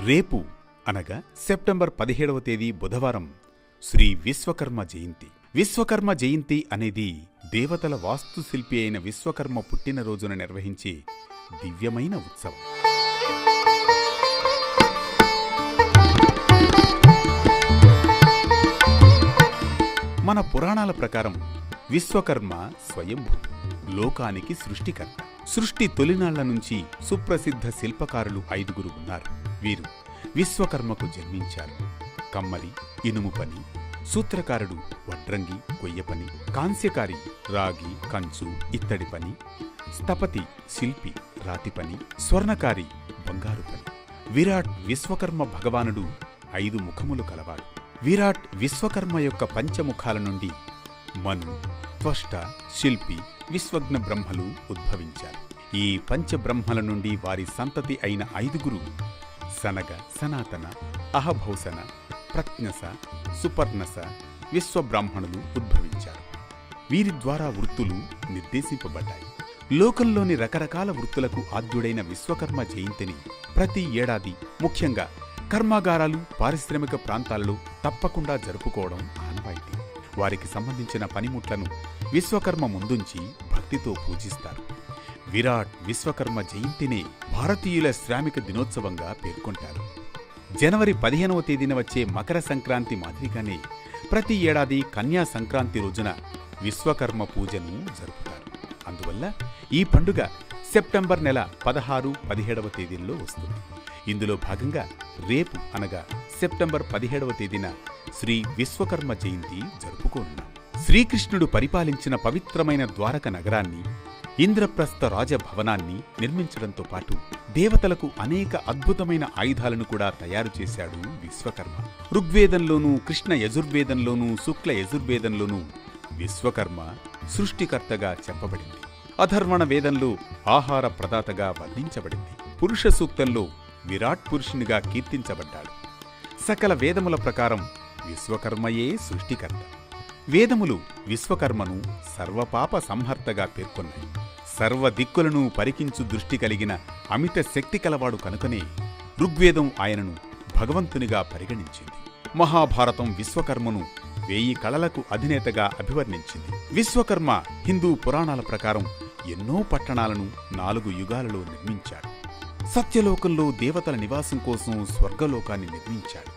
రేపు అనగా సెప్టెంబర్ 17వ తేదీ బుధవారం శ్రీ విశ్వకర్మ జయంతి. విశ్వకర్మ జయంతి అనేది దేవతల వాస్తుశిల్పి అయిన విశ్వకర్మ పుట్టినరోజున నిర్వహించే దివ్యమైన ఉత్సవం. మన పురాణాల ప్రకారం విశ్వకర్మ స్వయంభూ, లోకానికి సృష్టికర్త. సృష్టి తొలినాళ్ల నుంచి సుప్రసిద్ధ శిల్పకారులు 5గురు ఉన్నారు. వీరు విశ్వకర్మకు జన్మించారు. కమ్మరి ఇనుము పని, సూత్రకారుడు వడ్రంగి కొయ్య పని, కాంస్యకారి రాగి కంచు ఇత్తడి పని, స్థపతి శిల్పి రాతి పని, స్వర్ణకారి బంగారు పని. విరాట్ విశ్వకర్మ భగవానుడు 5 ముఖములు కలవాడు. విరాట్ విశ్వకర్మ యొక్క పంచముఖాల నుండి మను, త్వష్ట, శిల్పి, విశ్వజ్ఞ బ్రహ్మలు ఉద్భవించారు. ఈ పంచబ్రహ్మల నుండి వారి సంతతి అయిన 5గురు సనగ, సనాతన, అహభౌసన, ప్రజ్ఞస, సుపర్ణస, విశ్వబ్రాహ్మణులు ఉద్భవించారు. వీరి ద్వారా వృత్తులు నిర్దేశింపబడ్డాయి. లోకంలోని రకరకాల వృత్తులకు ఆద్యుడైన విశ్వకర్మ జయంతిని ప్రతి ఏడాది ముఖ్యంగా కర్మాగారాలు, పారిశ్రామిక ప్రాంతాల్లో తప్పకుండా జరుపుకోవడం ఆనవాయితీ. వారికి సంబంధించిన పనిముట్లను విశ్వకర్మ ముందుంచి భక్తితో పూజిస్తారు. విరాట్ విశ్వకర్మ జయంతినే భారతీయుల శ్రామిక దినోత్సవంగా పేర్కొంటారు. జనవరి 15వ తేదీన వచ్చే మకర సంక్రాంతి మాదిరిగానే ప్రతి ఏడాది కన్యా సంక్రాంతి రోజున విశ్వకర్మ పూజను జరుపుతారు. అందువల్ల ఈ పండుగ సెప్టెంబర్ నెల 16, 17వ తేదీల్లో వస్తుంది. ఇందులో భాగంగా రేపు అనగా సెప్టెంబర్ 17వ తేదీన శ్రీ విశ్వకర్మ జయంతి జరుపుకోనున్నాం. శ్రీకృష్ణుడు పరిపాలించిన పవిత్రమైన ద్వారక నగరాన్ని, ఇంద్రప్రస్థ రాజభవనాన్ని నిర్మించడంతో పాటు దేవతలకు అనేక అద్భుతమైన ఆయుధాలను కూడా తయారు చేశాడు విశ్వకర్మ. ఋగ్వేదంలోనూ, కృష్ణ యజుర్వేదంలోనూ, శుక్ల యజుర్వేదంలోనూ విశ్వకర్మ సృష్టికర్తగా చెప్పబడింది. అధర్వణ వేదంలో ఆహార ప్రదాతగా వర్ణించబడింది. పురుష సూక్తంలో విరాట్ పురుషునిగా కీర్తించబడ్డాడు. సకల వేదముల ప్రకారం విశ్వకర్మయే సృష్టికర్త. వేదములు విశ్వకర్మను సర్వపాప సంహర్తగా పేర్కొన్నాయి. సర్వదిక్కులను పరికించు దృష్టి కలిగిన అమిత శక్తి కలవాడు కనుకనే ఋగ్వేదం ఆయనను భగవంతునిగా పరిగణించింది. మహాభారతం విశ్వకర్మను 1000 కళలకు అధినేతగా అభివర్ణించింది. విశ్వకర్మ హిందూ పురాణాల ప్రకారం ఎన్నో పట్టణాలను 4 యుగాలలో నిర్మించాడు. సత్యలోకంలో దేవతల నివాసం కోసం స్వర్గలోకాన్ని నిర్మించాడు.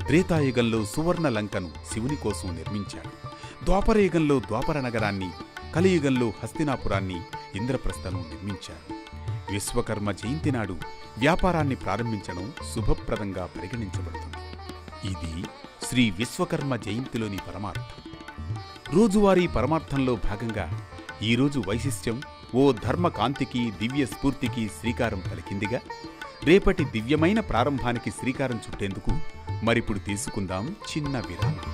త్రేతాయుగంలో సువర్ణ లంకను శివుని కోసం నిర్మించాడు. ద్వాపరయుగంలో ద్వాపర నగరాన్ని, కలియుగంలో హస్తినాపురాన్ని, ఇంద్రప్రస్థను నిర్మించాడు. విశ్వకర్మ జయంతి నాడు వ్యాపారాన్ని ప్రారంభించడం శుభప్రదంగా పరిగణించబడుతుంది. ఇది శ్రీ విశ్వకర్మ జయంతిలోని పరమార్థం. రోజువారీ పరమార్థంలో భాగంగా ఈరోజు వైశిష్ట్యం ఓ ధర్మకాంతికి, దివ్య స్ఫూర్తికి శ్రీకారం పలికిందిగా, రేపటి దివ్యమైన ప్రారంభానికి శ్రీకారం చుట్టేందుకు మరిప్పుడు తీసుకుందాం చిన్న విరామం.